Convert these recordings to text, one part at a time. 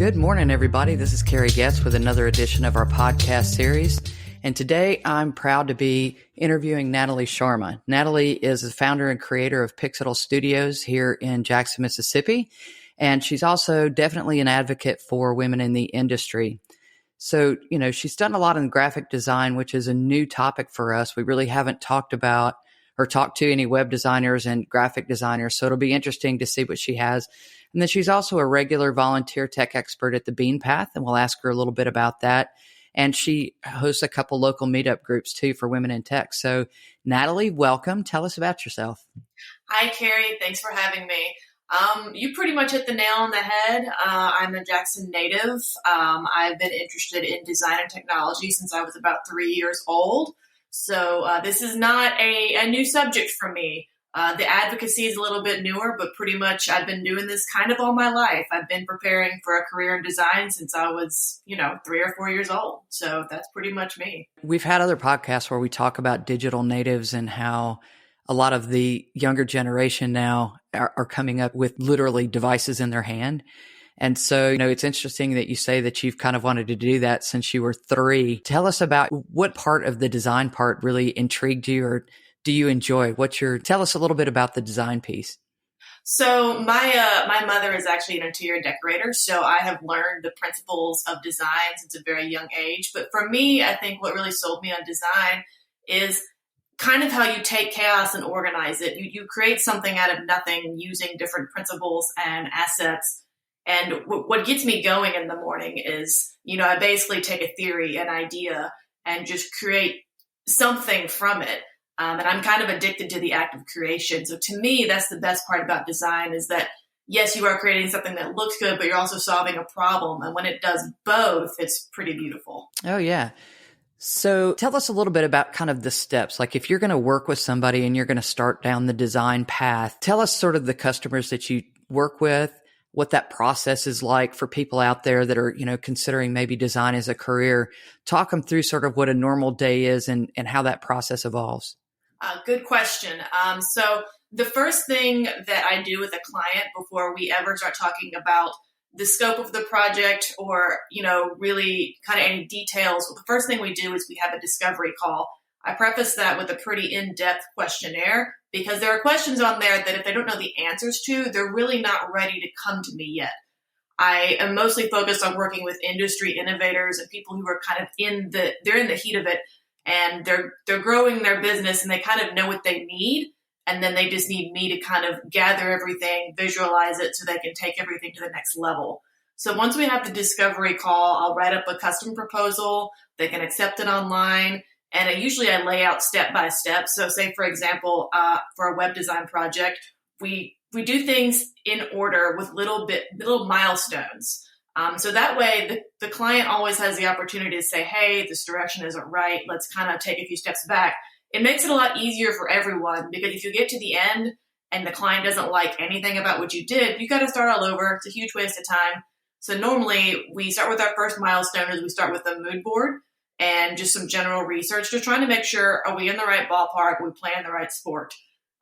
Good morning, everybody. This is Carrie Getz with another edition of our podcast series. And today I'm proud to be interviewing Natalie Sharma. Natalie is the founder and creator of Pixel Studios here in Jackson, Mississippi. And she's also definitely an advocate for women in the industry. So, she's done a lot in graphic design, which is a new topic for us. We really haven't talked about or talked to any web designers and graphic designers. So it'll be interesting to see what she has. And then she's also a regular volunteer tech expert at the Bean Path, and we'll ask her a little bit about that. And she hosts a couple local meetup groups too for women in tech. So Natalie, welcome. Tell us about yourself. Hi, Carrie. Thanks for having me. You pretty much hit the nail on the head. I'm a Jackson native. I've been interested in design and technology since I was about 3 years old. So this is not a new subject for me. The advocacy is a little bit newer, but pretty much I've been doing this kind of all my life. I've been preparing for a career in design since I was, 3 or 4 years old. So that's pretty much me. We've had other podcasts where we talk about digital natives and how a lot of the younger generation now are coming up with literally devices in their hand. And so, it's interesting that you say that you've kind of wanted to do that since you were 3. Tell us about what part of the design part really intrigued you, or do you enjoy? Tell us a little bit about the design piece. So my mother is actually an interior decorator, so I have learned the principles of design since a very young age. But for me, I think what really sold me on design is kind of how you take chaos and organize it. You create something out of nothing using different principles and assets. And what gets me going in the morning is, I basically take a theory, an idea, and just create something from it. And I'm kind of addicted to the act of creation. So to me, that's the best part about design is that, yes, you are creating something that looks good, but you're also solving a problem. And when it does both, it's pretty beautiful. Oh, yeah. So tell us a little bit about kind of the steps. Like if you're going to work with somebody and you're going to start down the design path, tell us sort of the customers that you work with, what that process is like for people out there that are, considering maybe design as a career. Talk them through sort of what a normal day is and how that process evolves. Good question. So the first thing that I do with a client before we ever start talking about the scope of the project or, really kind of any details, the first thing we do is we have a discovery call. I preface that with a pretty in-depth questionnaire because there are questions on there that if they don't know the answers to, they're really not ready to come to me yet. I am mostly focused on working with industry innovators and people who are kind of they're in the heat of it and they're growing their business and they kind of know what they need. And then they just need me to kind of gather everything, visualize it so they can take everything to the next level. So once we have the discovery call, I'll write up a custom proposal. They can accept it online. And usually I lay out step by step. So say, for example, for a web design project, we do things in order with little milestones. So that way the client always has the opportunity to say, hey, this direction isn't right. Let's kind of take a few steps back. It makes it a lot easier for everyone because if you get to the end and the client doesn't like anything about what you did, you got to start all over. It's a huge waste of time. So normally we start with our first milestone is we start with a mood board and just some general research, just trying to make sure, are we in the right ballpark? Are we playing the right sport?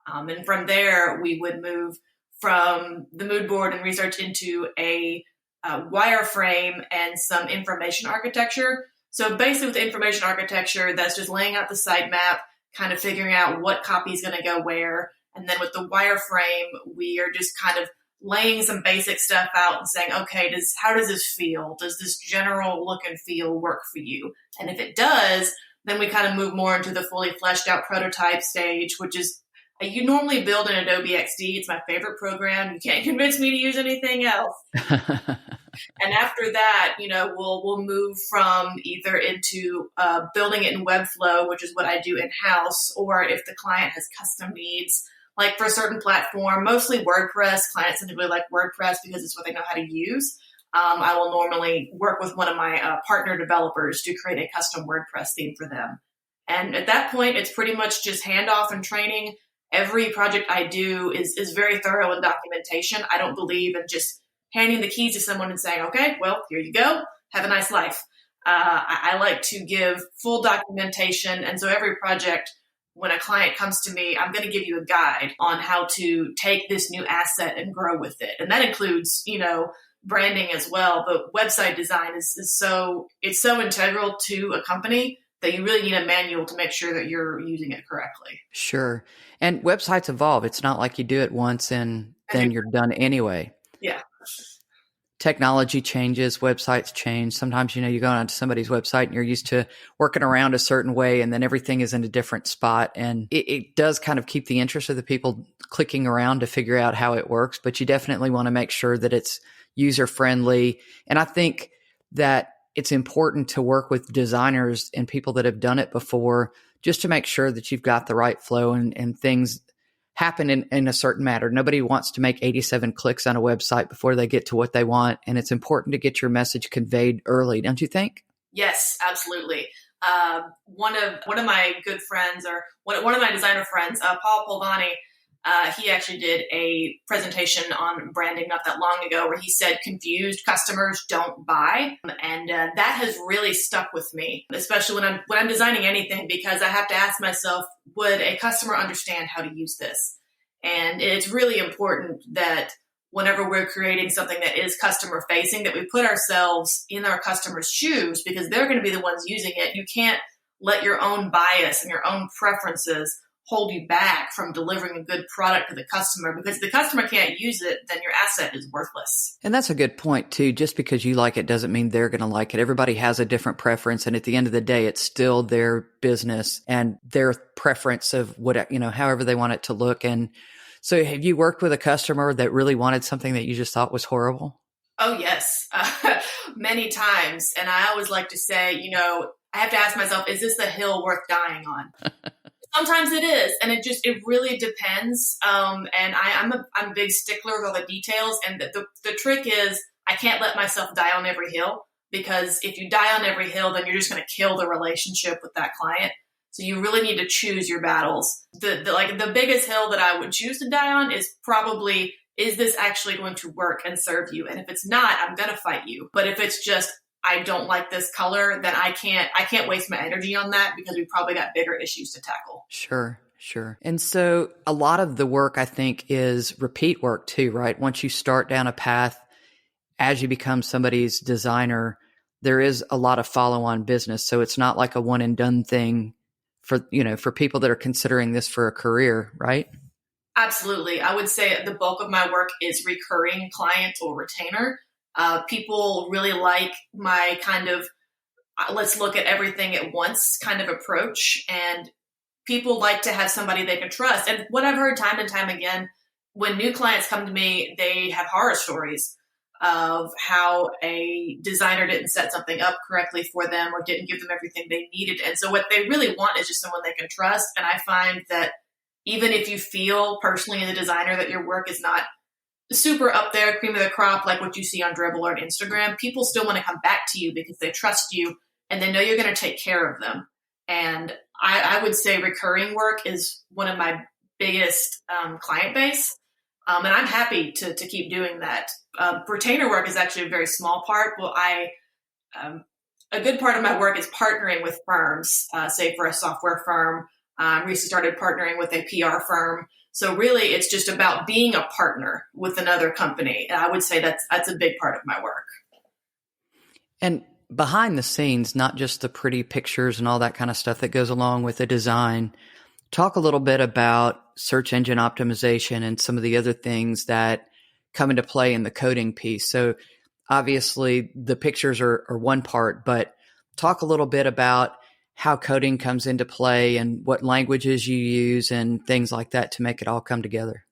And from there, we would move from the mood board and research into a wireframe and some information architecture. So basically with information architecture, that's just laying out the sitemap, kind of figuring out what copy is going to go where. And then with the wireframe, we are just kind of laying some basic stuff out and saying, okay, how does this feel? Does this general look and feel work for you? And if it does, then we kind of move more into the fully fleshed out prototype stage, which is you normally build in Adobe XD. It's my favorite program. You can't convince me to use anything else. And after that, we'll move from either into building it in Webflow, which is what I do in-house, or if the client has custom needs, like for a certain platform, mostly WordPress. Clients tend to really like WordPress because it's what they know how to use. I will normally work with one of my partner developers to create a custom WordPress theme for them. And at that point, it's pretty much just handoff and training. Every project I do is very thorough in documentation. I don't believe in just handing the keys to someone and saying, okay, well, here you go. Have a nice life. I like to give full documentation. And so every project, when a client comes to me, I'm going to give you a guide on how to take this new asset and grow with it. And that includes, branding as well. But website design is so integral to a company that you really need a manual to make sure that you're using it correctly. Sure. And websites evolve. It's not like you do it once and then you're done anyway. Yeah. Technology changes, websites change. Sometimes, you go onto somebody's website and you're used to working around a certain way, and then everything is in a different spot. And it does kind of keep the interest of the people clicking around to figure out how it works. But you definitely want to make sure that it's user friendly. And I think that it's important to work with designers and people that have done it before, just to make sure that you've got the right flow and things happen in a certain manner. Nobody wants to make 87 clicks on a website before they get to what they want. And it's important to get your message conveyed early, don't you think? Yes, absolutely. One of my good friends, or one of my designer friends, Paul Polvani, he actually did a presentation on branding not that long ago where he said confused customers don't buy. And that has really stuck with me, especially when I'm designing anything, because I have to ask myself, would a customer understand how to use this? And it's really important that whenever we're creating something that is customer facing, that we put ourselves in our customers' shoes, because they're going to be the ones using it. You can't let your own bias and your own preferences hold you back from delivering a good product to the customer, because if the customer can't use it, then your asset is worthless. And that's a good point too. Just because you like it doesn't mean they're going to like it. Everybody has a different preference. And at the end of the day, it's still their business and their preference of what, however they want it to look. And so have you worked with a customer that really wanted something that you just thought was horrible? Oh, yes. Many times. And I always like to say, I have to ask myself, is this a hill worth dying on? Sometimes it is, and it really depends. And I'm a big stickler with all the details. And the trick is, I can't let myself die on every hill, because if you die on every hill, then you're just going to kill the relationship with that client. So you really need to choose your battles. The biggest hill that I would choose to die on is probably, is this actually going to work and serve you? And if it's not, I'm going to fight you. But if it's just, I don't like this color, then I can't waste my energy on that, because we've probably got bigger issues to tackle. Sure. And so a lot of the work, I think, is repeat work too, right? Once you start down a path, as you become somebody's designer, there is a lot of follow-on business. So it's not like a one and done thing for people that are considering this for a career, right? Absolutely. I would say the bulk of my work is recurring client or retainer. People really like my kind of, let's look at everything at once kind of approach. And people like to have somebody they can trust. And what I've heard time and time again, when new clients come to me, they have horror stories of how a designer didn't set something up correctly for them or didn't give them everything they needed. And so what they really want is just someone they can trust. And I find that even if you feel personally as a designer that your work is not super up there, cream of the crop, like what you see on Dribbble or on Instagram, people still want to come back to you because they trust you and they know you're going to take care of them. And I would say recurring work is one of my biggest client base. And I'm happy to keep doing that. Retainer work is actually a very small part. Well, a good part of my work is partnering with firms, say for a software firm. Recently started partnering with a PR firm. So really, it's just about being a partner with another company. And I would say that's a big part of my work. And behind the scenes, not just the pretty pictures and all that kind of stuff that goes along with the design, talk a little bit about search engine optimization and some of the other things that come into play in the coding piece. So obviously the pictures are one part, but talk a little bit about how coding comes into play and what languages you use and things like that to make it all come together.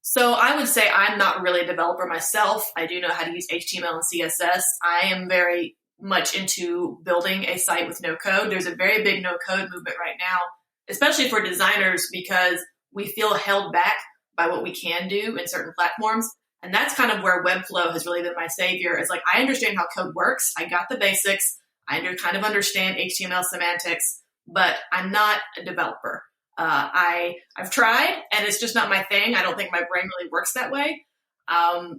So I would say I'm not really a developer myself. I do know how to use HTML and CSS. I am very much into building a site with no code. There's a very big no code movement right now, especially for designers, because we feel held back by what we can do in certain platforms. And that's kind of where Webflow has really been my savior. It's like, I understand how code works. I got the basics. I kind of understand HTML semantics, but I'm not a developer. I've tried, and it's just not my thing. I don't think my brain really works that way.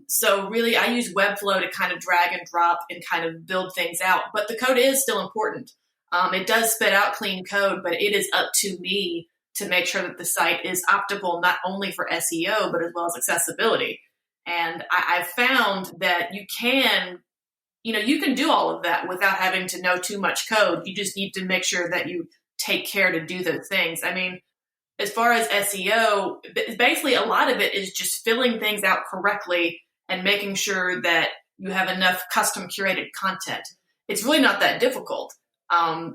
So really, I use Webflow to kind of drag and drop and kind of build things out. But the code is still important. It does spit out clean code, but it is up to me to make sure that the site is optimal, not only for SEO, but as well as accessibility. And I've found that you can do all of that without having to know too much code. You just need to make sure that you take care to do those things. I mean, as far as SEO, basically a lot of it is just filling things out correctly and making sure that you have enough custom curated content. It's really not that difficult.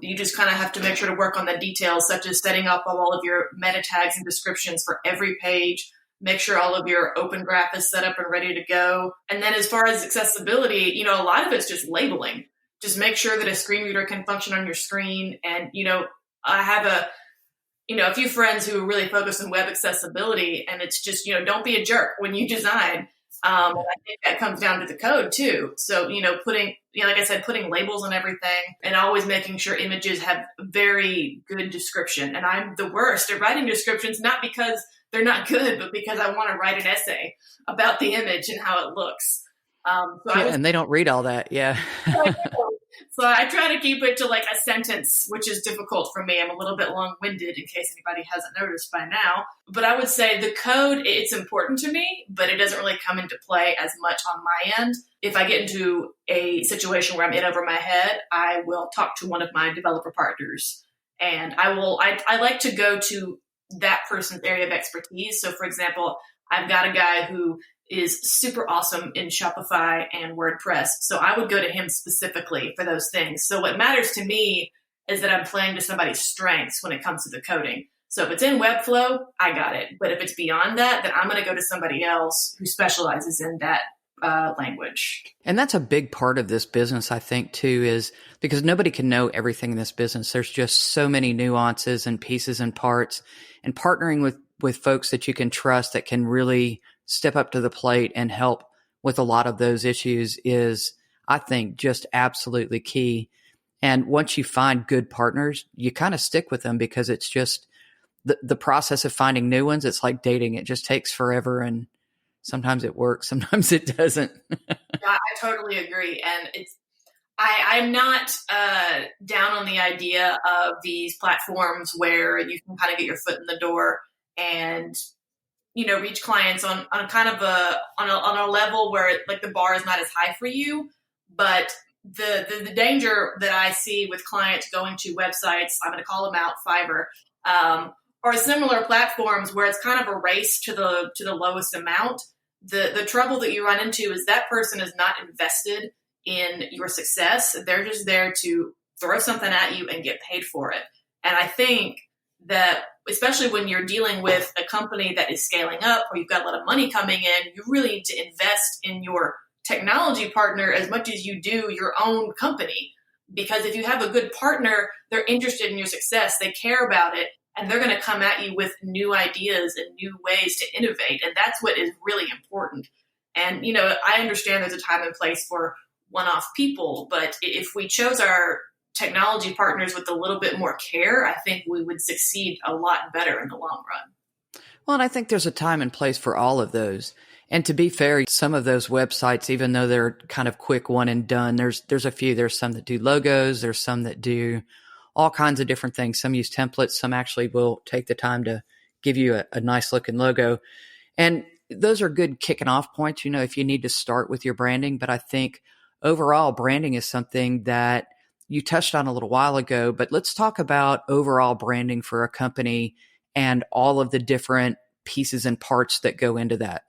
You just kind of have to make sure to work on the details, such as setting up all of your meta tags and descriptions for every page. Make sure all of your open graph is set up and ready to go. And then as far as accessibility, a lot of it's just labeling. Just make sure that a screen reader can function on your screen. And, I have a few friends who are really focused on web accessibility, and it's just, don't be a jerk when you design. I think that comes down to the code too. So, putting, like I said, putting labels on everything and always making sure images have very good description. And I'm the worst at writing descriptions, not because they're not good, but because I want to write an essay about the image and how it looks. And they don't read all that. Yeah. So I try to keep it to like a sentence, which is difficult for me. I'm a little bit long-winded in case anybody hasn't noticed by now. But I would say the code, it's important to me, but it doesn't really come into play as much on my end. If I get into a situation where I'm in over my head, I will talk to one of my developer partners. And I like to go to that person's area of expertise. So for example, I've got a guy who is super awesome in Shopify and WordPress. So I would go to him specifically for those things. So what matters to me is that I'm playing to somebody's strengths when it comes to the coding. So if it's in Webflow, I got it. But if it's beyond that, then I'm going to go to somebody else who specializes in that language. And that's a big part of this business, I think, too, is because nobody can know everything in this business. There's just so many nuances and pieces and parts, and partnering with folks that you can trust that can really step up to the plate and help with a lot of those issues is, I think, just absolutely key. And once you find good partners, you kind of stick with them because it's just the process of finding new ones. It's like dating. It just takes forever, and sometimes it works, sometimes it doesn't. I totally agree. And I'm not down on the idea of these platforms where you can kind of get your foot in the door and reach clients on kind of on a level where like the bar is not as high for you. But the danger that I see with clients going to websites, I'm going to call them out, Fiverr, or similar platforms where it's kind of a race to the lowest amount. The trouble that you run into is that person is not invested in your success. They're just there to throw something at you and get paid for it. And I think that especially when you're dealing with a company that is scaling up or you've got a lot of money coming in, you really need to invest in your technology partner as much as you do your own company. Because if you have a good partner, they're interested in your success, they care about it, and they're going to come at you with new ideas and new ways to innovate. And that's what is really important. And, I understand there's a time and place for one-off people, but if we chose our technology partners with a little bit more care, I think we would succeed a lot better in the long run. Well, and I think there's a time and place for all of those. And to be fair, some of those websites, even though they're kind of quick one and done, there's a few. There's some that do logos. There's some that do all kinds of different things. Some use templates. Some actually will take the time to give you a nice looking logo. And those are good kicking off points, if you need to start with your branding. But I think overall branding is something that you touched on a little while ago, but let's talk about overall branding for a company and all of the different pieces and parts that go into that.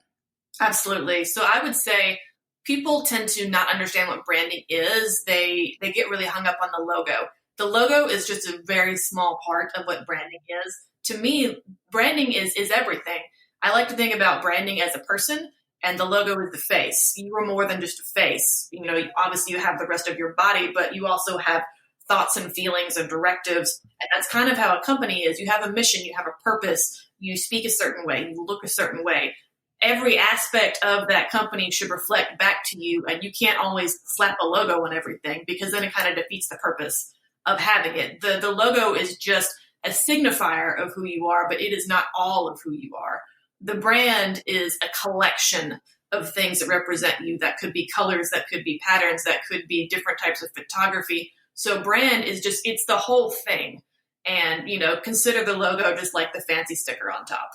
Absolutely. So I would say people tend to not understand what branding is. They get really hung up on the logo. The logo is just a very small part of what branding is. To me, branding is everything. I like to think about branding as a person, and the logo is the face. You are more than just a face. Obviously you have the rest of your body, but you also have thoughts and feelings and directives. And that's kind of how a company is. You have a mission, you have a purpose, you speak a certain way, you look a certain way. Every aspect of that company should reflect back to you, and you can't always slap a logo on everything because then it kind of defeats the purpose of having it. The logo is just a signifier of who you are, but it is not all of who you are. The brand is a collection of things that represent you. That could be colors, that could be patterns, that could be different types of photography. So brand is it's the whole thing. And, consider the logo just like the fancy sticker on top.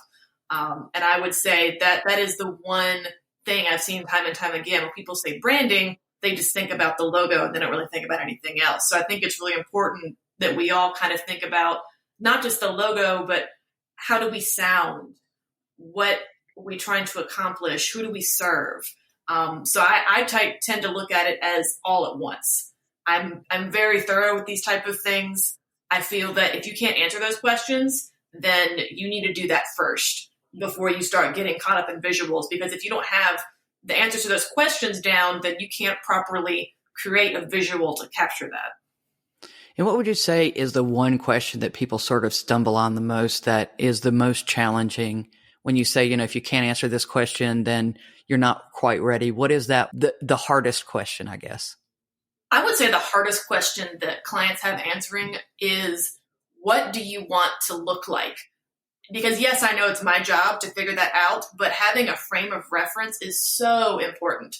And I would say that is the one thing I've seen time and time again. When people say branding, they just think about the logo and they don't really think about anything else. So I think it's really important that we all kind of think about not just the logo, but how do we sound? What are we trying to accomplish? Who do we serve? So I tend to look at it as all at once. I'm very thorough with these type of things. I feel that if you can't answer those questions, then you need to do that first before you start getting caught up in visuals. Because if you don't have the answers to those questions down, then you can't properly create a visual to capture that. And what would you say is the one question that people sort of stumble on the most, that is the most challenging when you say, if you can't answer this question, then you're not quite ready? What is that, the hardest question, I guess? I would say the hardest question that clients have answering is, what do you want to look like? Because yes, I know it's my job to figure that out, but having a frame of reference is so important.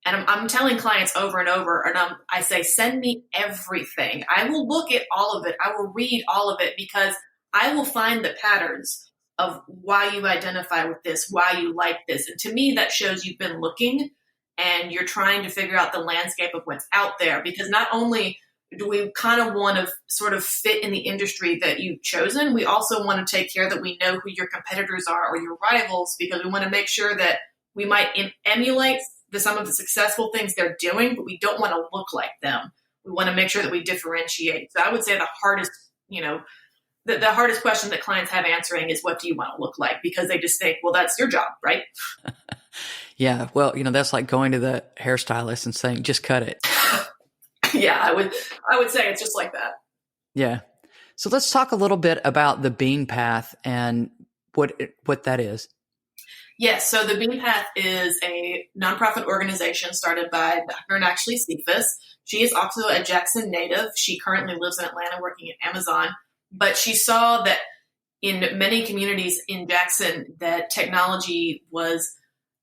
And I'm telling clients over and over, and I say, send me everything. I will look at all of it. I will read all of it, because I will find the patterns of why you identify with this, why you like this. And to me, that shows you've been looking and you're trying to figure out the landscape of what's out there. Because not only do we kind of want to sort of fit in the industry that you've chosen, we also want to take care that we know who your competitors are or your rivals, because we want to make sure that we might emulate some of the successful things they're doing, but we don't want to look like them. We want to make sure that we differentiate. So I would say the hardest, the hardest question that clients have answering is, what do you want to look like? Because they just think, well, that's your job, right? Yeah. Well, that's like going to the hairstylist and saying, just cut it. Yeah, I would say it's just like that. Yeah. So let's talk a little bit about the Bean Path and what that is. Yes. So the Bean Path is a nonprofit organization started by Dr. Natalie Cephas. She is also a Jackson native. She currently lives in Atlanta working at Amazon, but she saw that in many communities in Jackson that technology was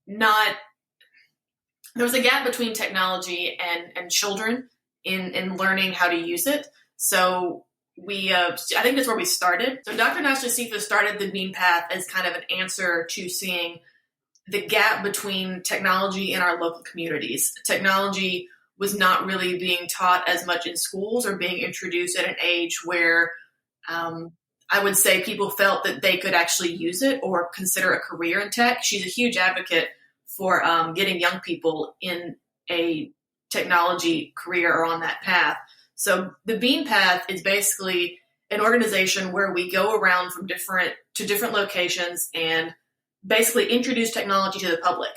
not, there was a gap between technology and children in learning how to use it. So I think that's where we started. So Dr. Natalie Cephas started the Bean Path as kind of an answer to seeing the gap between technology in our local communities. Technology was not really being taught as much in schools or being introduced at an age where I would say people felt that they could actually use it or consider a career in tech. She's a huge advocate for getting young people in a technology career or on that path. So the Bean Path is basically an organization where we go around from different locations and basically introduce technology to the public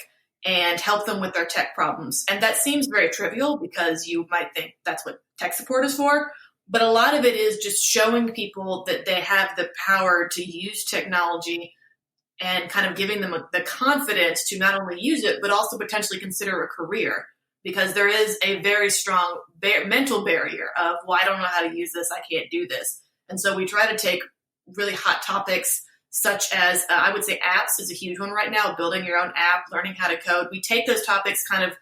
and help them with their tech problems. And that seems very trivial because you might think that's what tech support is for. But a lot of it is just showing people that they have the power to use technology and kind of giving them the confidence to not only use it, but also potentially consider a career. Because there is a very strong mental barrier of, well, I don't know how to use this, I can't do this. And so we try to take really hot topics such as, I would say apps is a huge one right now, building your own app, learning how to code. We take those topics, kind of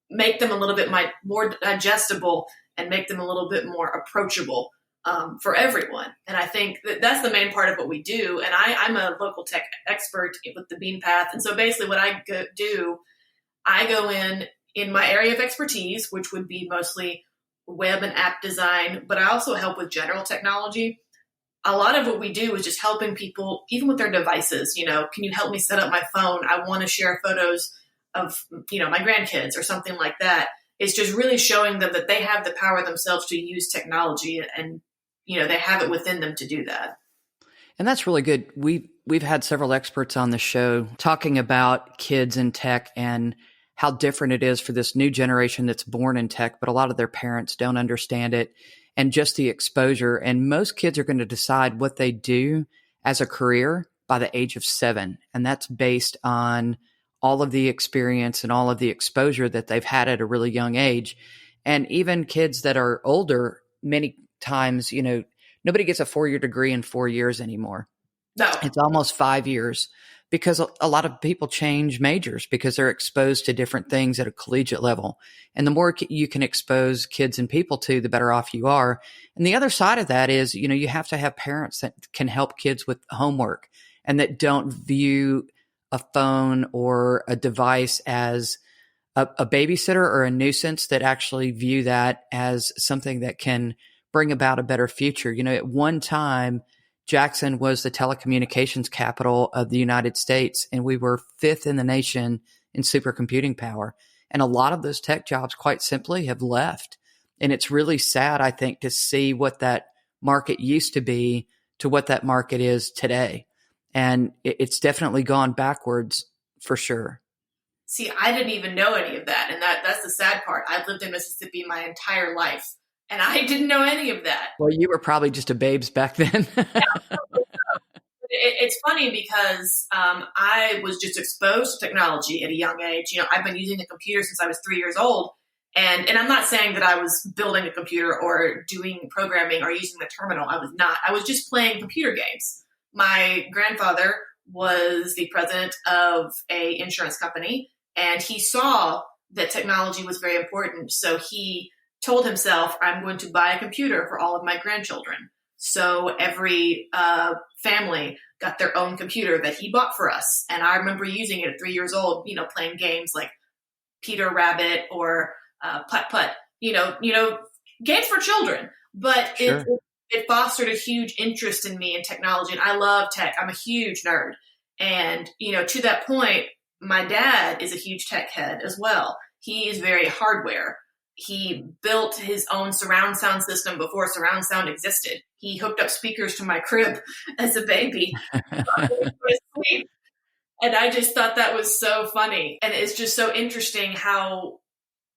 make them a little bit more digestible and make them a little bit more approachable for everyone. And I think that's the main part of what we do. And I'm a local tech expert with the Bean Path. And so basically what I do, I go in my area of expertise, which would be mostly web and app design, but I also help with general technology. A lot of what we do is just helping people, even with their devices. Can you help me set up my phone? I want to share photos of, my grandkids or something like that. It's just really showing them that they have the power themselves to use technology and, they have it within them to do that. And that's really good. We've had several experts on the show talking about kids in tech and how different it is for this new generation that's born in tech, but a lot of their parents don't understand it, and just the exposure. And most kids are going to decide what they do as a career by the age of 7. And that's based on all of the experience and all of the exposure that they've had at a really young age. And even kids that are older, many times, nobody gets a 4-year degree in 4 years anymore. No. It's almost 5 years. Because a lot of people change majors because they're exposed to different things at a collegiate level. And the more you can expose kids and people to, the better off you are. And the other side of that is, you have to have parents that can help kids with homework and that don't view a phone or a device as a babysitter or a nuisance that actually view that as something that can bring about a better future. You know, at one time, Jackson was the telecommunications capital of the United States, and we were fifth in the nation in supercomputing power. And a lot of those tech jobs, quite simply, have left. And it's really sad, I think, to see what that market used to be to what that market is today. And it's definitely gone backwards for sure. See, I didn't even know any of that. And that's the sad part. I've lived in Mississippi my entire life, and I didn't know any of that. Well, you were probably just a babes back then. It's funny because I was just exposed to technology at a young age. You know, I've been using a computer since I was 3 years old. And I'm not saying that I was building a computer or doing programming or using the terminal. I was not. I was just playing computer games. My grandfather was the president of a insurance company, and he saw that technology was very important. So he told himself, I'm going to buy a computer for all of my grandchildren. So every family got their own computer that he bought for us. And I remember using it at 3 years old, you know, playing games like Peter Rabbit or Putt Putt, you know, games for children. But Sure. it fostered a huge interest in me in technology. And I love tech. I'm a huge nerd. And, you know, to that point, my dad is a huge tech head as well. He is very hardware. He built his own surround sound system before surround sound existed. He hooked up speakers to my crib as a baby. And I just thought that was so funny. And it's just so interesting how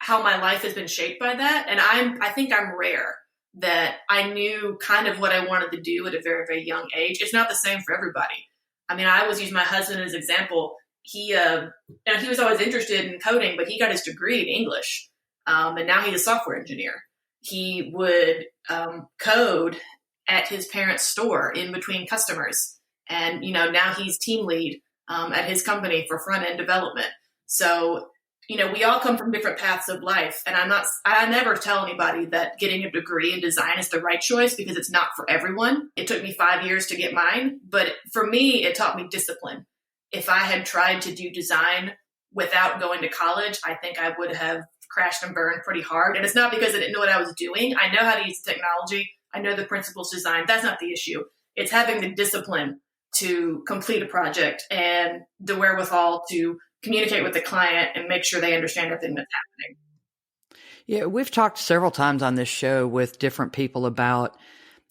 my life has been shaped by that. And I think I'm rare that I knew kind of what I wanted to do at a very, very young age. It's not the same for everybody. I mean, I always use my husband as an example. He was always interested in coding, but he got his degree in English. And now he's a software engineer. He would code at his parents' store in between customers. And, you know, now he's team lead at his company for front-end development. So, you know, we all come from different paths of life. And I never tell anybody that getting a degree in design is the right choice, because it's not for everyone. It took me 5 years to get mine, but for me, it taught me discipline. If I had tried to do design without going to college, I think I would have crashed and burned pretty hard. And it's not because I didn't know what I was doing. I know how to use the technology. I know the principles of design. That's not the issue. It's having the discipline to complete a project and the wherewithal to communicate with the client and make sure they understand everything that's happening. Yeah, we've talked several times on this show with different people about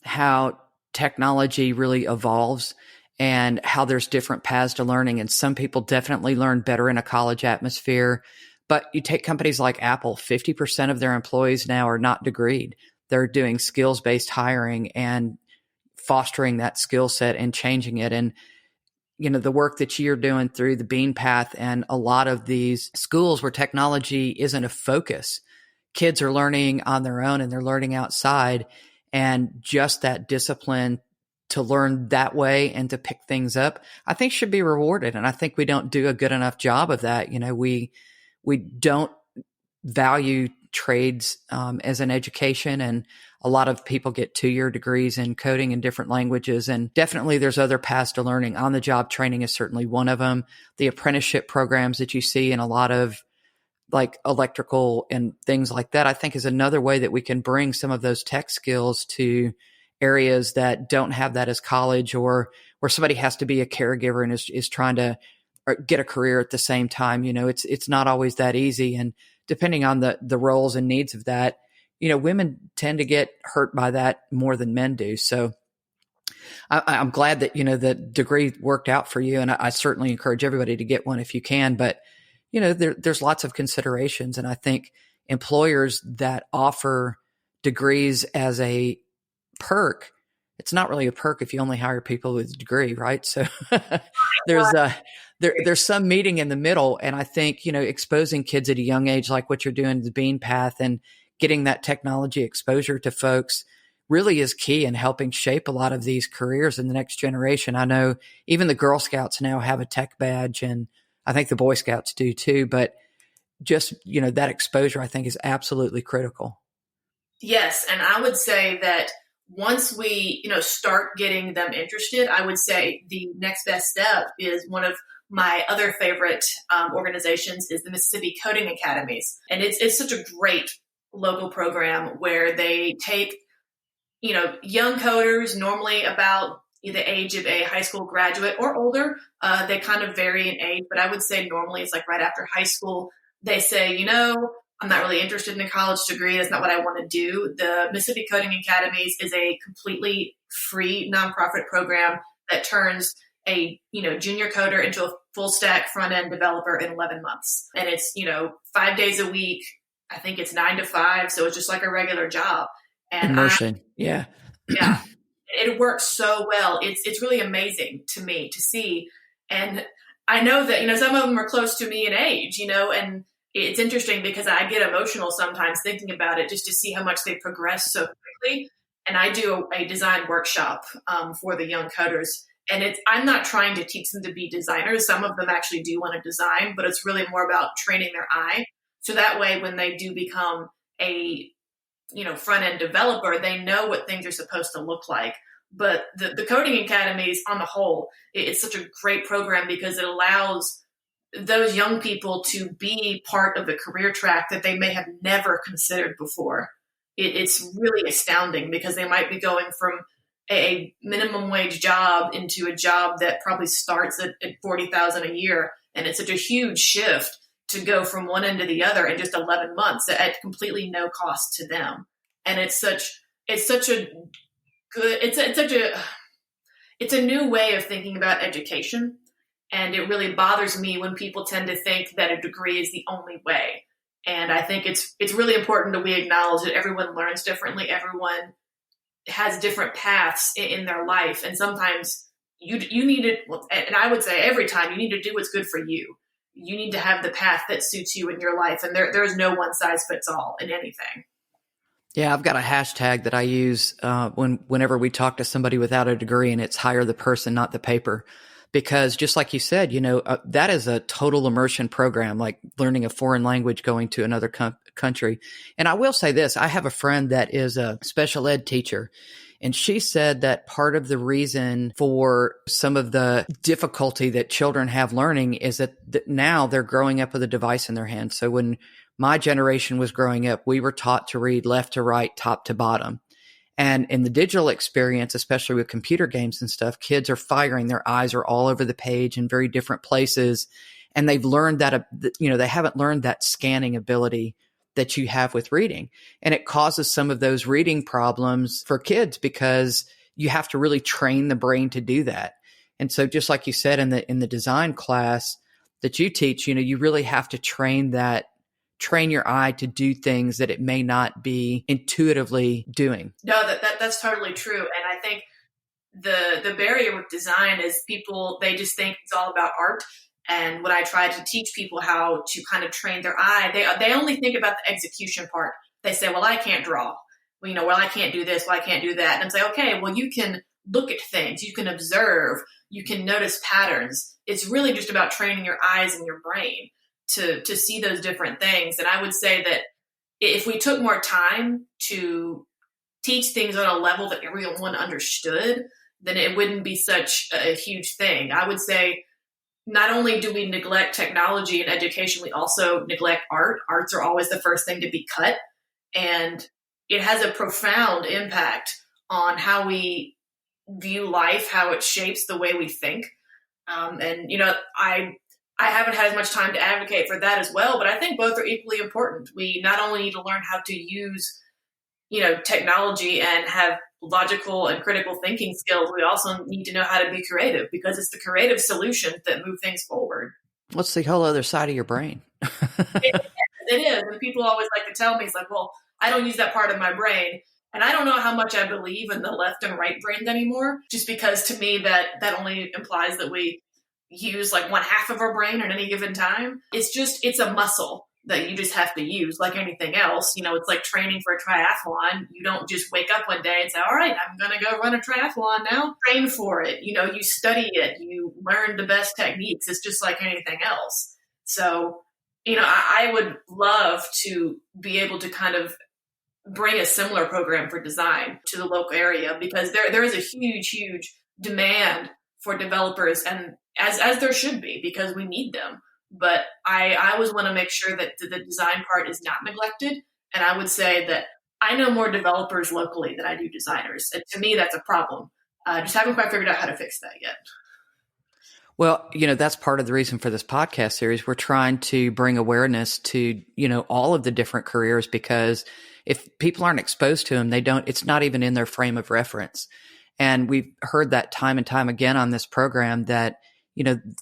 how technology really evolves and how there's different paths to learning. And some people definitely learn better in a college atmosphere. But you take companies like Apple, 50% of their employees now are not degreed. They're doing skills-based hiring and fostering that skill set and changing it. And, you know, the work that you're doing through the Bean Path and a lot of these schools where technology isn't a focus, kids are learning on their own and they're learning outside, and just that discipline to learn that way and to pick things up, I think should be rewarded. And I think we don't do a good enough job of that. You know, we don't value trades as an education, and a lot of people get 2-year degrees in coding in different languages. And definitely there's other paths to learning. On-the-job training is certainly one of them. The apprenticeship programs that you see in a lot of like electrical and things like that, I think is another way that we can bring some of those tech skills to areas that don't have that as college, or where somebody has to be a caregiver and is trying to get a career at the same time. You know, it's not always that easy. And depending on the roles and needs of that, you know, women tend to get hurt by that more than men do. So I'm glad that, you know, the degree worked out for you. And I certainly encourage everybody to get one if you can. But, you know, there's lots of considerations. And I think employers that offer degrees as a perk, it's not really a perk if you only hire people with a degree, right? So there's some meeting in the middle. And I think, you know, exposing kids at a young age, like what you're doing, the Bean Path, and getting that technology exposure to folks really is key in helping shape a lot of these careers in the next generation. I know even the Girl Scouts now have a tech badge, and I think the Boy Scouts do too. But just, you know, that exposure I think is absolutely critical. Yes. And I would say that once we, you know, start getting them interested, I would say the next best step is one of my other favorite organizations is the Mississippi Coding Academies. And it's such a great local program where they take, young coders, normally about the age of a high school graduate or older. They kind of vary in age, but I would say normally it's like right after high school. They say, I'm not really interested in a college degree. That's not what I want to do. The Mississippi Coding Academies is a completely free nonprofit program that turns a junior coder into a full stack front end developer in 11 months. And it's 5 days a week. I think it's 9 to 5, so it's just like a regular job. And immersion, yeah. It works so well. It's really amazing to me to see. And I know that some of them are close to me in age, and it's interesting because I get emotional sometimes thinking about it just to see how much they progress so quickly. And I do a design workshop for the young coders. And I'm not trying to teach them to be designers. Some of them actually do want to design, but it's really more about training their eye. So that way, when they do become a front-end developer, they know what things are supposed to look like. But the coding academies on the whole, it's such a great program because it allows those young people to be part of the career track that they may have never considered before. It's really astounding because they might be going from a minimum wage job into a job that probably starts at $40,000 a year. And it's such a huge shift to go from one end to the other in just 11 months at completely no cost to them. And it's a new way of thinking about education. And it really bothers me when people tend to think that a degree is the only way. And I think it's really important that we acknowledge that everyone learns differently. Everyone has different paths in their life. And sometimes you need it. And I would say every time you need to do what's good for you. You need to have the path that suits you in your life. And there's no one size fits all in anything. Yeah, I've got a hashtag that I use whenever we talk to somebody without a degree, and it's hire the person, not the paper. Because just like you said, that is a total immersion program, like learning a foreign language, going to another country. And I will say this, I have a friend that is a special ed teacher. And she said that part of the reason for some of the difficulty that children have learning is that now they're growing up with a device in their hand. So when my generation was growing up, we were taught to read left to right, top to bottom. And in the digital experience, especially with computer games and stuff, kids are firing. Their eyes are all over the page in very different places. And they've learned that, they haven't learned that scanning ability that you have with reading. And it causes some of those reading problems for kids because you have to really train the brain to do that. And so just like you said in the design class that you teach, you really have to train your eye to do things that it may not be intuitively doing. No, that's totally true. And I think the barrier with design is people, they just think it's all about art. And when I try to teach people how to kind of train their eye, they only think about the execution part. They say, well, I can't draw. Well, I can't do this. Well, I can't do that. And I'm saying, okay, well, you can look at things. You can observe. You can notice patterns. It's really just about training your eyes and your brain to see those different things. And I would say that if we took more time to teach things on a level that everyone understood, then it wouldn't be such a huge thing. I would say not only do we neglect technology in education, we also neglect art. Arts are always the first thing to be cut. And it has a profound impact on how we view life, how it shapes the way we think. I haven't had as much time to advocate for that as well, but I think both are equally important. We not only need to learn how to use, technology and have logical and critical thinking skills, we also need to know how to be creative because it's the creative solutions that move things forward. What's the whole other side of your brain? It is. And people always like to tell me, it's like, well, I don't use that part of my brain. And I don't know how much I believe in the left and right brains anymore, just because to me that only implies that we use like one half of our brain at any given time. It's a muscle that you just have to use like anything else. It's like training for a triathlon. You don't just wake up one day and say, all right, I'm going to go run a triathlon now. Train for it. You study it. You learn the best techniques. It's just like anything else. So, I would love to be able to kind of bring a similar program for design to the local area because there is a huge, huge demand for developers. And as there should be, because we need them. But I always want to make sure that the design part is not neglected. And I would say that I know more developers locally than I do designers. And to me, that's a problem. Just haven't quite figured out how to fix that yet. Well, that's part of the reason for this podcast series. We're trying to bring awareness to, all of the different careers, because if people aren't exposed to them, it's not even in their frame of reference. And we've heard that time and time again on this program that,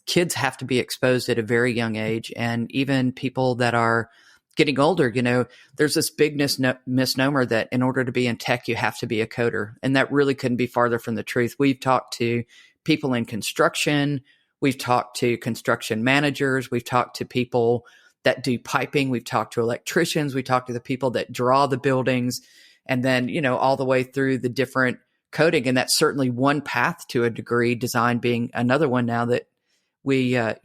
kids have to be exposed at a very young age. And even people that are getting older, there's this big misnomer that in order to be in tech, you have to be a coder. And that really couldn't be farther from the truth. We've talked to people in construction. We've talked to construction managers. We've talked to people that do piping. We've talked to electricians. We talked to the people that draw the buildings, and then, all the way through the different coding. And that's certainly one path to a degree, design being another one now that we're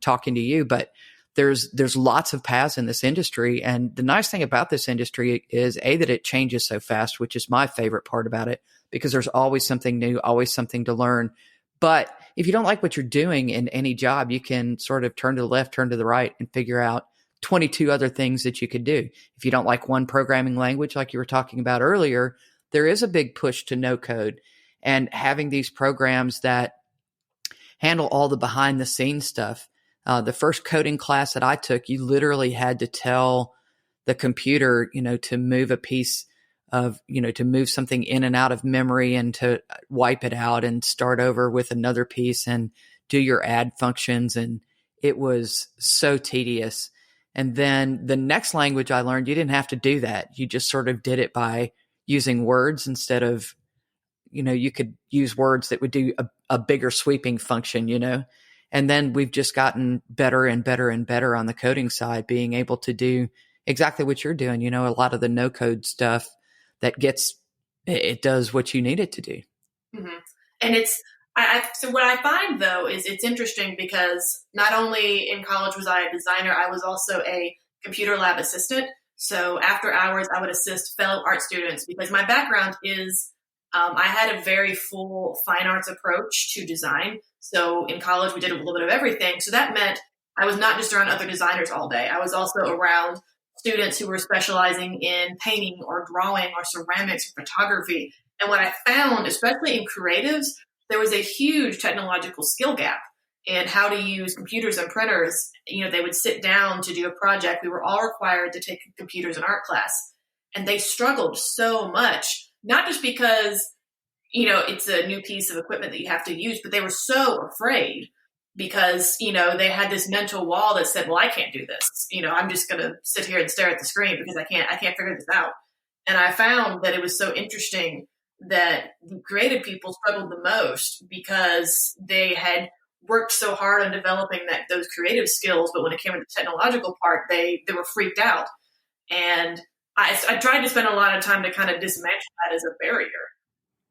talking to you. But there's lots of paths in this industry. And the nice thing about this industry is that it changes so fast, which is my favorite part about it, because there's always something new, always something to learn. But if you don't like what you're doing in any job, you can sort of turn to the left, turn to the right, and figure out 22 other things that you could do. If you don't like one programming language, like you were talking about earlier, there is a big push to no code, and having these programs that handle all the behind the scenes stuff. The first coding class that I took, you literally had to tell the computer, to move a piece of, to move something in and out of memory and to wipe it out and start over with another piece and do your add functions. And it was so tedious. And then the next language I learned, you didn't have to do that. You just sort of did it by using words instead of, you could use words that would do a bigger sweeping function, And then we've just gotten better and better and better on the coding side, being able to do exactly what you're doing, a lot of the no code stuff that it does what you need it to do. Mm-hmm. And so what I find though, is it's interesting because not only in college was I a designer, I was also a computer lab assistant. So after hours, I would assist fellow art students because my background is, I had a very full fine arts approach to design. So in college, we did a little bit of everything. So that meant I was not just around other designers all day. I was also around students who were specializing in painting or drawing or ceramics or photography. And what I found, especially in creatives, there was a huge technological skill gap in how to use computers and printers. They would sit down to do a project. We were all required to take a computers and art class. And they struggled so much, not just because, it's a new piece of equipment that you have to use, but they were so afraid because, they had this mental wall that said, well, I can't do this. I'm just going to sit here and stare at the screen because I can't figure this out. And I found that it was so interesting that the creative people struggled the most because they had worked so hard on developing those creative skills. But when it came to the technological part, they were freaked out. And I tried to spend a lot of time to kind of dismantle that as a barrier,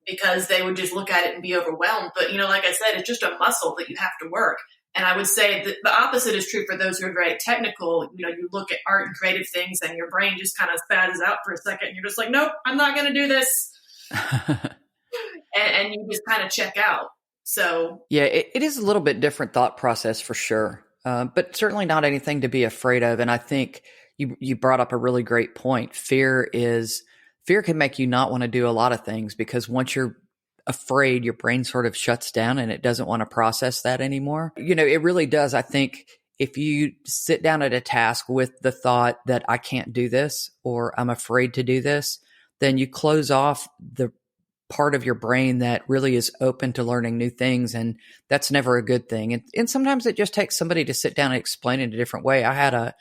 because they would just look at it and be overwhelmed. But, like I said, it's just a muscle that you have to work. And I would say that the opposite is true for those who are very technical. You look at art and creative things and your brain just kind of spazzes out for a second. And you're just like, nope, I'm not going to do this. and you just kind of check out. So yeah, it is a little bit different thought process for sure. But certainly not anything to be afraid of. And I think you brought up a really great point. Fear can make you not want to do a lot of things, because once you're afraid, your brain sort of shuts down and it doesn't want to process that anymore. It really does. I think if you sit down at a task with the thought that I can't do this or I'm afraid to do this, then you close off the part of your brain that really is open to learning new things. And that's never a good thing. And sometimes it just takes somebody to sit down and explain it a different way. I had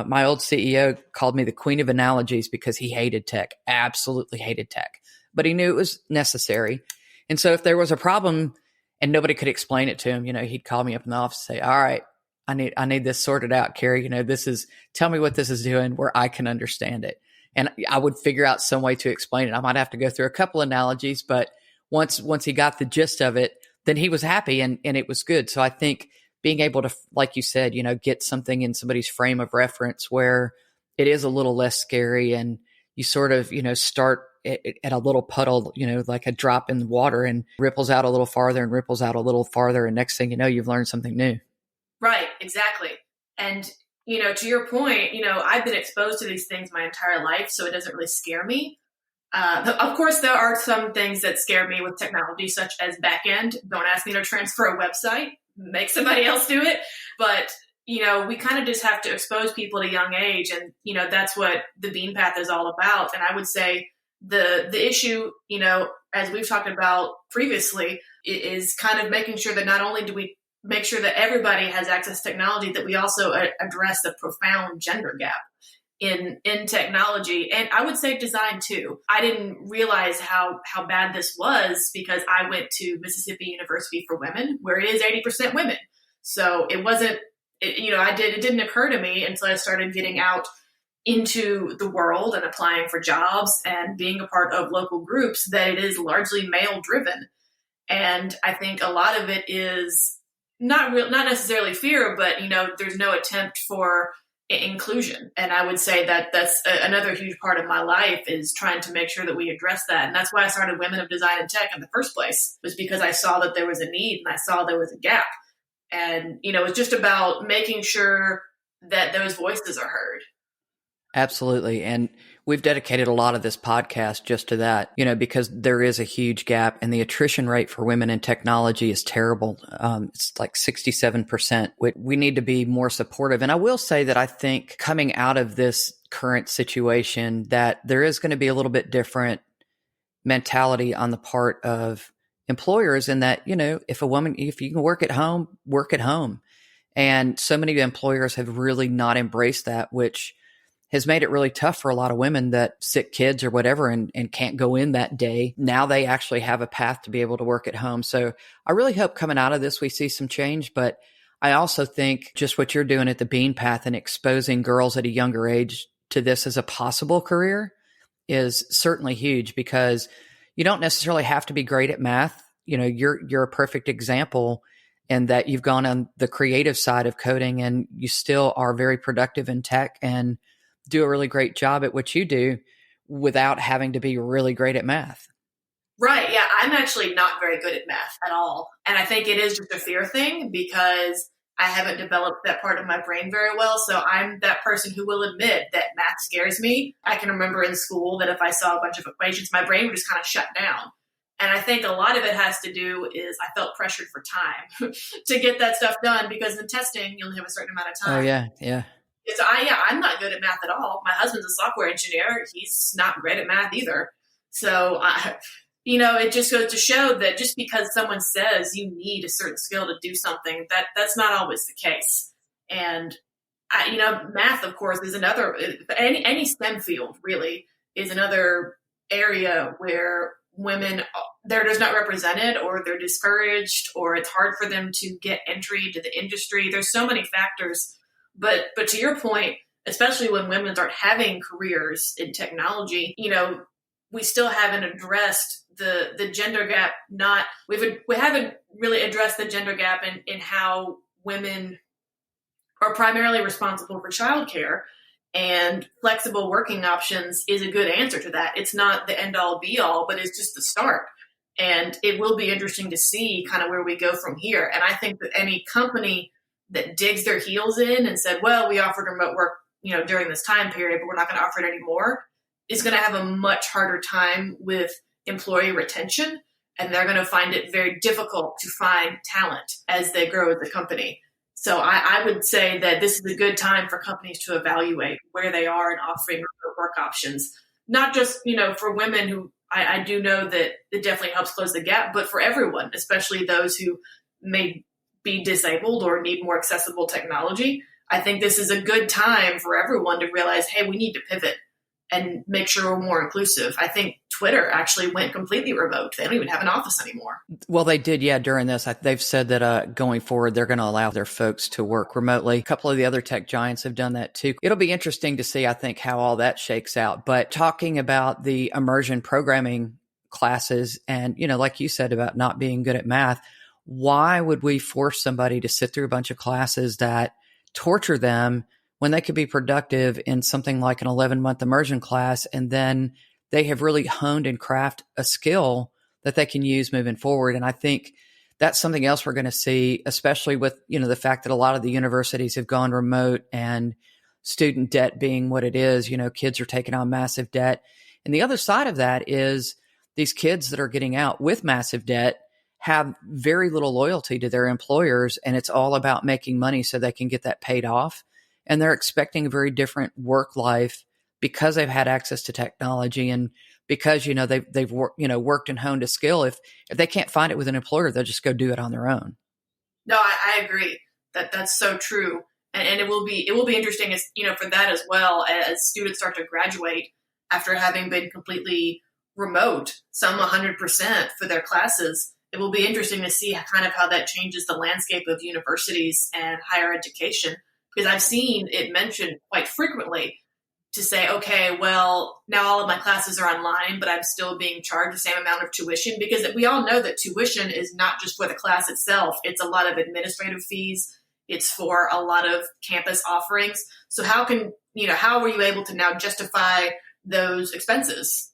my old CEO called me the queen of analogies because he hated tech, absolutely hated tech, but he knew it was necessary. And so if there was a problem and nobody could explain it to him, he'd call me up in the office and say, all right, I need this sorted out, Carrie. Tell me what this is doing where I can understand it. And I would figure out some way to explain it. I might have to go through a couple analogies, but once he got the gist of it, then he was happy and it was good. So I think being able to, like you said, get something in somebody's frame of reference where it is a little less scary and you sort of, start at a little puddle, like a drop in the water, and ripples out a little farther and ripples out a little farther. And next thing you know, you've learned something new. Right, exactly. And, to your point, I've been exposed to these things my entire life, so it doesn't really scare me. Of course, there are some things that scare me with technology, such as backend. Don't ask me to transfer a website. Make somebody else do it. But, we kind of just have to expose people at a young age. And, that's what the Bean Path is all about. And I would say the issue, as we've talked about previously, is kind of making sure that not only do we make sure that everybody has access to technology, that we also address the profound gender gap in technology. And I would say design too. I didn't realize how bad this was because I went to Mississippi University for Women, where it is 80% women. So it didn't occur to me until I started getting out into the world and applying for jobs and being a part of local groups that it is largely male driven. And I think a lot of it is not necessarily fear, but, there's no attempt for inclusion. And I would say that that's another huge part of my life, is trying to make sure that we address that. And that's why I started Women of Design and Tech in the first place, was because I saw that there was a need and I saw there was a gap. And, it's just about making sure that those voices are heard. Absolutely. And we've dedicated a lot of this podcast just to that, because there is a huge gap, and the attrition rate for women in technology is terrible. It's like 67%. We need to be more supportive. And I will say that I think coming out of this current situation, that there is going to be a little bit different mentality on the part of employers, in that, if you can work at home, work at home. And so many employers have really not embraced that, which has made it really tough for a lot of women that sick kids or whatever and can't go in that day. Now they actually have a path to be able to work at home. So I really hope coming out of this, we see some change. But I also think just what you're doing at the Bean Path and exposing girls at a younger age to this as a possible career is certainly huge, because you don't necessarily have to be great at math. You're a perfect example in that you've gone on the creative side of coding, and you still are very productive in tech and do a really great job at what you do without having to be really great at math. Right. Yeah. I'm actually not very good at math at all. And I think it is just a fear thing, because I haven't developed that part of my brain very well. So I'm that person who will admit that math scares me. I can remember in school that if I saw a bunch of equations, my brain would just kind of shut down. And I think a lot of it has to do is I felt pressured for time to get that stuff done, because in testing, you only have a certain amount of time. Oh, yeah. Yeah. So I'm not good at math at all. My husband's a software engineer. He's not great at math either. So, it just goes to show that just because someone says you need a certain skill to do something, that's not always the case. And, math, of course, is another, any STEM field really is another area where women, they're just not represented, or they're discouraged, or it's hard for them to get entry to the industry. There's so many factors. But to your point, especially when women aren't having careers in technology, we still haven't addressed the gender gap. We haven't really addressed the gender gap in how women are primarily responsible for childcare, and flexible working options is a good answer to that. It's not the end all be all, but it's just the start. And it will be interesting to see kind of where we go from here. And I think that any company that digs their heels in and said, well, we offered remote work, during this time period, but we're not going to offer it anymore, is going to have a much harder time with employee retention. And they're going to find it very difficult to find talent as they grow as a company. So I would say that this is a good time for companies to evaluate where they are in offering remote work options, not just, for women who I do know that it definitely helps close the gap, but for everyone, especially those who may be disabled or need more accessible technology. I think this is a good time for everyone to realize, hey, we need to pivot and make sure we're more inclusive. I think Twitter actually went completely remote. They don't even have an office anymore. Well, they did, yeah, during this. They've said that going forward, they're going to allow their folks to work remotely. A couple of the other tech giants have done that too. It'll be interesting to see, I think, how all that shakes out. But talking about the immersion programming classes and, like you said about not being good at math, why would we force somebody to sit through a bunch of classes that torture them when they could be productive in something like an 11-month immersion class, and then they have really honed and crafted a skill that they can use moving forward. And I think that's something else we're going to see, especially with, the fact that a lot of the universities have gone remote and student debt being what it is. Kids are taking on massive debt. And the other side of that is these kids that are getting out with massive debt have very little loyalty to their employers, and it's all about making money so they can get that paid off. And they're expecting a very different work life because they've had access to technology, and because they've worked and honed a skill. If they can't find it with an employer, they'll just go do it on their own. No, I agree. That's so true, and it will be interesting as for that as well, as students start to graduate after having been completely remote, some 100% for their classes. It will be interesting to see kind of how that changes the landscape of universities and higher education, because I've seen it mentioned quite frequently to say, okay, well, now all of my classes are online, but I'm still being charged the same amount of tuition, because we all know that tuition is not just for the class itself. It's a lot of administrative fees. It's for a lot of campus offerings. So how were you able to now justify those expenses?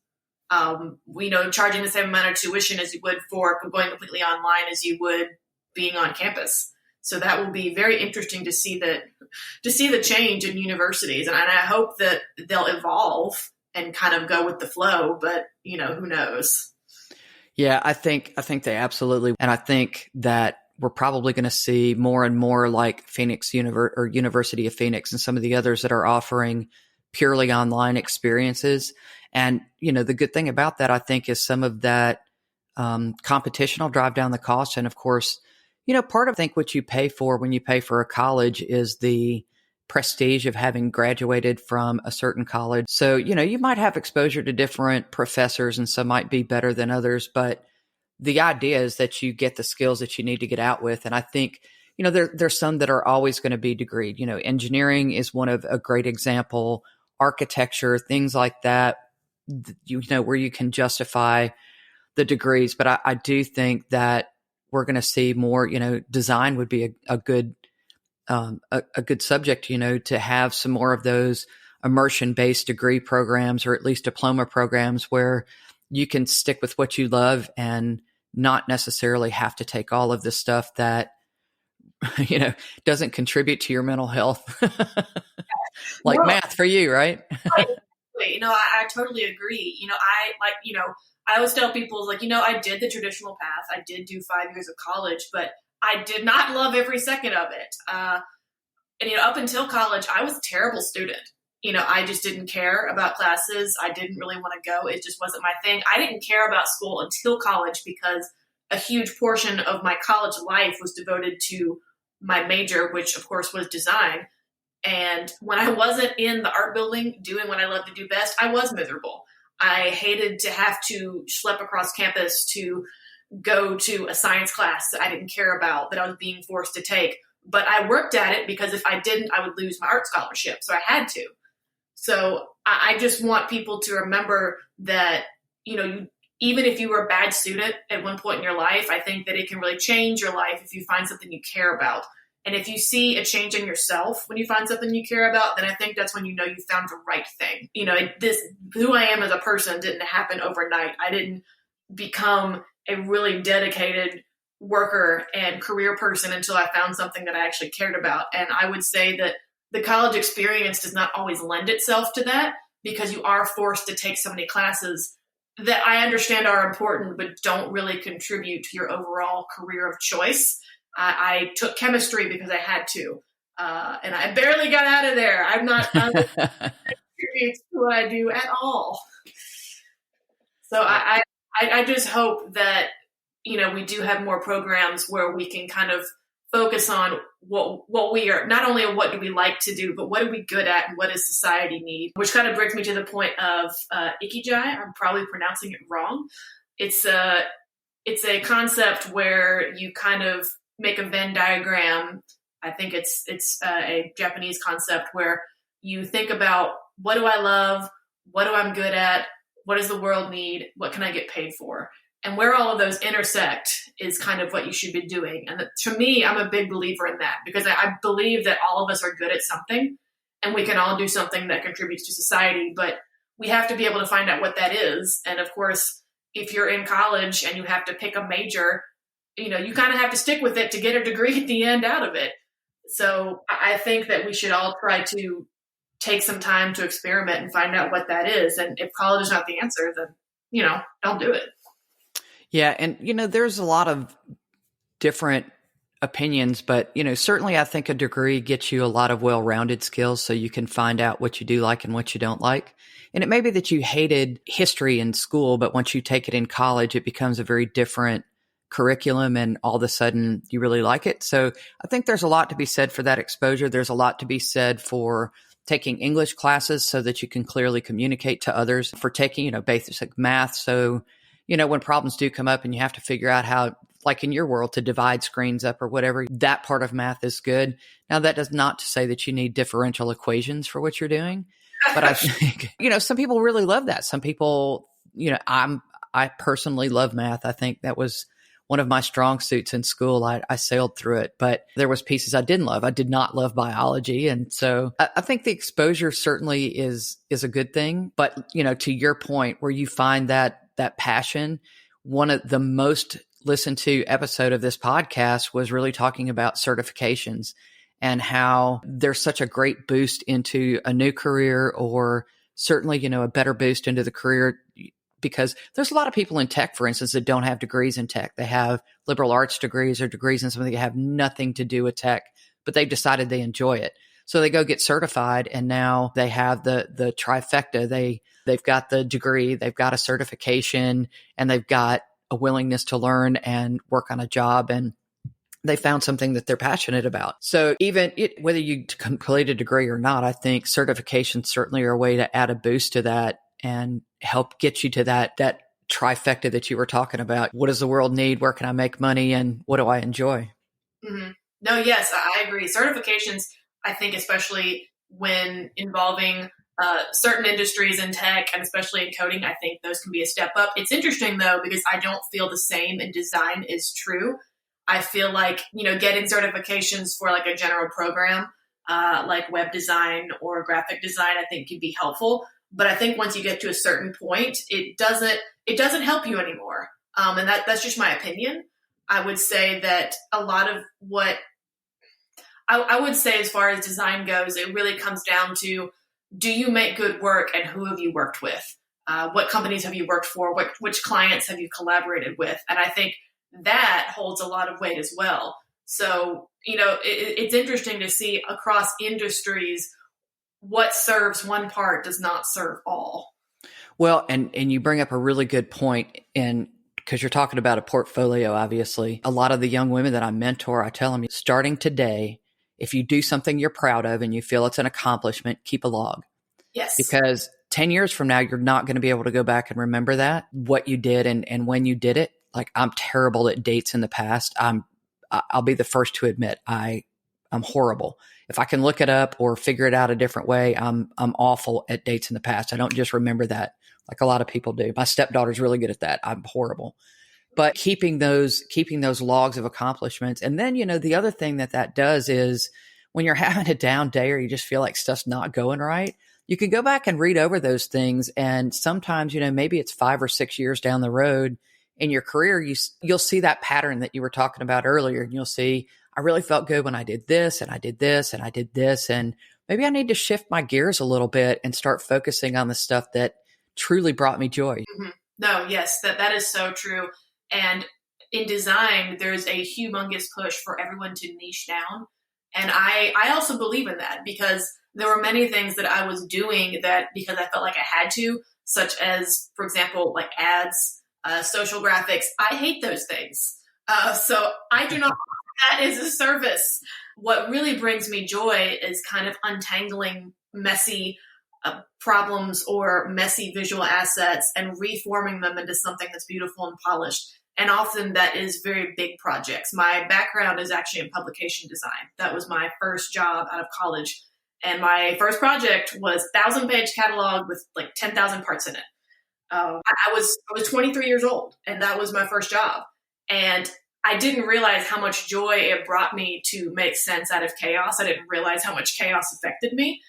Charging the same amount of tuition as you would for going completely online as you would being on campus. So that will be very interesting to see the change in universities. And I hope that they'll evolve and kind of go with the flow, but who knows? Yeah, I think they absolutely. And I think that we're probably going to see more and more like University of Phoenix and some of the others that are offering purely online experiences. And, the good thing about that, I think, is some of that competition will drive down the cost. And of course, part of what you pay for when you pay for a college is the prestige of having graduated from a certain college. So, you might have exposure to different professors, and some might be better than others, but the idea is that you get the skills that you need to get out with. And I think, there's some that are always going to be degreed. Engineering is one of a great example, architecture, things like that, where you can justify the degrees. But I do think that we're going to see more, design would be a good subject, to have some more of those immersion-based degree programs, or at least diploma programs, where you can stick with what you love and not necessarily have to take all of the stuff that, doesn't contribute to your mental health, like math for you, right? I totally agree. I always tell people, I did the traditional path. I did do 5 years of college, but I did not love every second of it. And up until college, I was a terrible student. I just didn't care about classes. I didn't really want to go. It just wasn't my thing. I didn't care about school until college, because a huge portion of my college life was devoted to my major, which of course was design. And when I wasn't in the art building doing what I love to do best, I was miserable. I hated to have to schlep across campus to go to a science class that I didn't care about, that I was being forced to take. But I worked at it, because if I didn't, I would lose my art scholarship. So I had to. So I just want people to remember that, even if you were a bad student at one point in your life, I think that it can really change your life if you find something you care about. And if you see a change in yourself when you find something you care about, then I think that's when you found the right thing. Who I am as a person didn't happen overnight. I didn't become a really dedicated worker and career person until I found something that I actually cared about. And I would say that the college experience does not always lend itself to that, because you are forced to take so many classes that I understand are important, but don't really contribute to your overall career of choice. I took chemistry because I had to, and I barely got out of there. I'm not experienced what I do at all. So I just hope that, we do have more programs where we can kind of focus on what we are, not only what do we like to do, but what are we good at and what does society need? Which kind of brings me to the point of ikigai. I'm probably pronouncing it wrong. It's a concept where you kind of make a Venn diagram. I think it's a Japanese concept where you think about, what do I love? What do I'm good at? What does the world need? What can I get paid for? And where all of those intersect is kind of what you should be doing. And to me, I'm a big believer in that, because I believe that all of us are good at something, and we can all do something that contributes to society. But we have to be able to find out what that is. And of course, if you're in college and you have to pick a major, you kind of have to stick with it to get a degree at the end out of it. So I think that we should all try to take some time to experiment and find out what that is. And if college is not the answer, then, don't do it. Yeah. And, there's a lot of different opinions, but, certainly I think a degree gets you a lot of well-rounded skills so you can find out what you do like and what you don't like. And it may be that you hated history in school, but once you take it in college, it becomes a very different curriculum and all of a sudden you really like it. So I think there's a lot to be said for that exposure. There's a lot to be said for taking English classes so that you can clearly communicate to others, for taking, basic math. So, when problems do come up and you have to figure out how, like in your world, to divide screens up or whatever, that part of math is good. Now, that does not to say that you need differential equations for what you're doing. But I think, some people really love that. Some people, I personally love math. I think that was one of my strong suits in school. I sailed through it, but there was pieces I didn't love. I did not love biology. And so I think the exposure certainly is a good thing. But, to your point where you find that passion, one of the most listened to episode of this podcast was really talking about certifications and how there's such a great boost into a new career, or certainly, a better boost into the career, because there's a lot of people in tech, for instance, that don't have degrees in tech. They have liberal arts degrees or degrees in something that have nothing to do with tech, but they've decided they enjoy it. So they go get certified, and now they have the trifecta. They've got the degree, they've got a certification, and they've got a willingness to learn and work on a job, and they found something that they're passionate about. So even whether you complete a degree or not, I think certifications certainly are a way to add a boost to that and help get you to that trifecta that you were talking about. What does the world need? Where can I make money? And what do I enjoy? Mm-hmm. No, yes, I agree. Certifications, I think, especially when involving certain industries in tech and especially in coding, I think those can be a step up. It's interesting, though, because I don't feel the same in design is true. I feel like, getting certifications for like a general program, like web design or graphic design, I think can be helpful. But I think once you get to a certain point, it doesn't help you anymore. And that's just my opinion. I would say that a lot of what I would say as far as design goes, it really comes down to, do you make good work and who have you worked with? What companies have you worked for? Which clients have you collaborated with? And I think that holds a lot of weight as well. So, it's interesting to see across industries, what serves one part does not serve all. Well, and you bring up a really good point, and because you're talking about a portfolio, obviously. A lot of the young women that I mentor, I tell them, starting today, if you do something you're proud of and you feel it's an accomplishment, keep a log. Yes. Because 10 years from now, you're not going to be able to go back and remember what you did and when you did it. Like, I'm terrible at dates in the past. I'll be the first to admit I'm horrible. If I can look it up or figure it out a different way, I'm awful at dates in the past. I don't just remember that like a lot of people do. My stepdaughter's really good at that. I'm horrible. But keeping those logs of accomplishments. And then, the other thing that does is when you're having a down day or you just feel like stuff's not going right, you can go back and read over those things. And sometimes, maybe it's 5 or 6 years down the road in your career, you'll see that pattern that you were talking about earlier. And you'll see, I really felt good when I did this and I did this and I did this. And maybe I need to shift my gears a little bit and start focusing on the stuff that truly brought me joy. Mm-hmm. No, yes, that is so true. And in design, there's a humongous push for everyone to niche down. And I also believe in that, because there were many things that I was doing that because I felt like I had to, such as, for example, like ads, social graphics. I hate those things. So I do not that is a service. What really brings me joy is kind of untangling messy problems or messy visual assets and reforming them into something that's beautiful and polished. And often that is very big projects. My background is actually in publication design. That was my first job out of college. And my first project was 1,000-page catalog with like 10,000 parts in it. I was 23 years old, and that was my first job. And I didn't realize how much joy it brought me to make sense out of chaos. I didn't realize how much chaos affected me.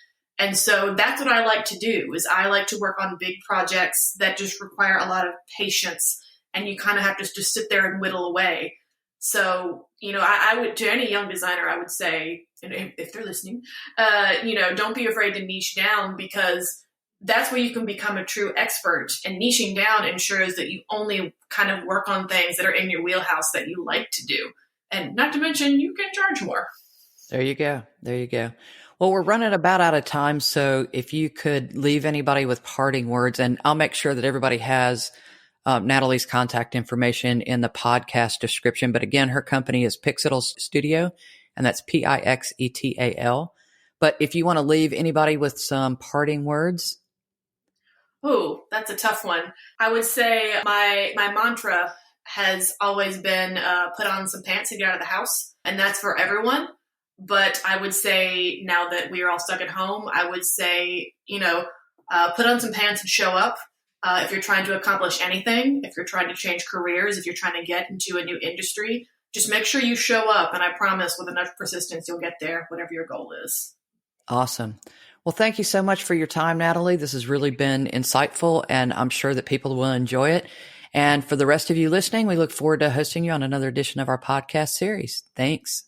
And so that's what I like to do is I like to work on big projects that just require a lot of patience, and you kind of have to just sit there and whittle away. So, I would, to any young designer, I would say, if they're listening, don't be afraid to niche down, because that's where you can become a true expert. And niching down ensures that you only kind of work on things that are in your wheelhouse that you like to do. And not to mention, you can charge more. There you go. There you go. Well, we're running about out of time. So if you could leave anybody with parting words, and I'll make sure that everybody has Natalie's contact information in the podcast description. But again, her company is Pixetal Studio, and that's Pixetal. But if you want to leave anybody with some parting words. Oh, that's a tough one. I would say my mantra has always been put on some pants and get out of the house. And that's for everyone. But I would say, now that we are all stuck at home, I would say, put on some pants and show up. If you're trying to accomplish anything, if you're trying to change careers, if you're trying to get into a new industry, just make sure you show up. And I promise with enough persistence, you'll get there, whatever your goal is. Awesome. Well, thank you so much for your time, Natalie. This has really been insightful, and I'm sure that people will enjoy it. And for the rest of you listening, we look forward to hosting you on another edition of our podcast series. Thanks.